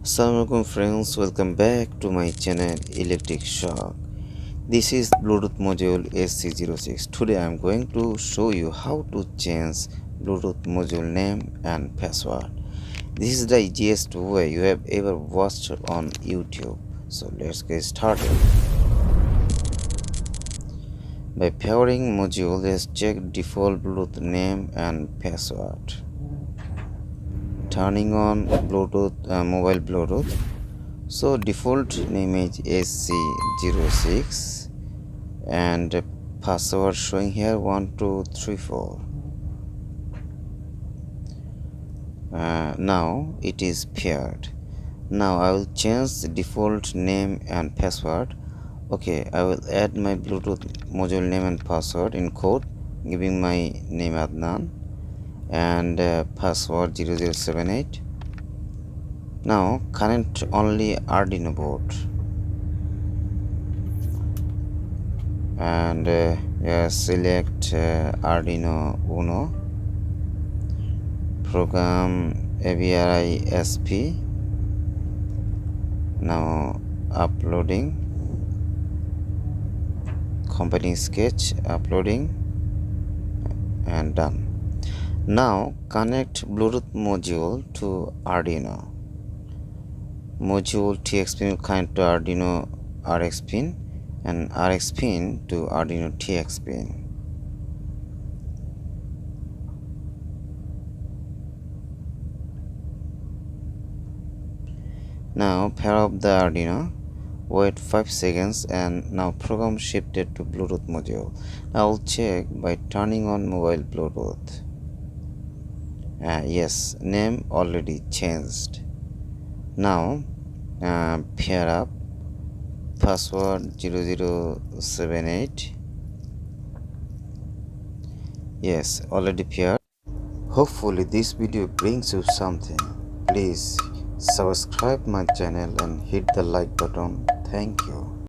Assalamualaikum friends, welcome back to my channel Electric Shock. This is Bluetooth module HC-06. Today I am going to show you how to change Bluetooth module name and password. This is the easiest way you have ever watched on YouTube. So let's get started. By pairing module, let's check default Bluetooth name and password. Turning on Bluetooth mobile Bluetooth. So default name is HC-06 and password showing here 1234. Now it is paired. Now I will change the default name and password. Okay, I will add my Bluetooth module name and password in code, giving my name Adnan and password 0078. Now connect only Arduino board and select Arduino Uno, program AVRISP. Now uploading, company sketch uploading, and done. Now connect Bluetooth module to Arduino. Module TX pin will connect to Arduino RX pin and RX pin to Arduino TX pin. Now pair up the Arduino, wait 5 seconds, and now program shifted to Bluetooth module. Now I'll check by turning on mobile Bluetooth. Yes, name already changed. Now pair up, password 0078. Yes, already paired. Hopefully this video brings you something. Please subscribe my channel and hit the like button. Thank you.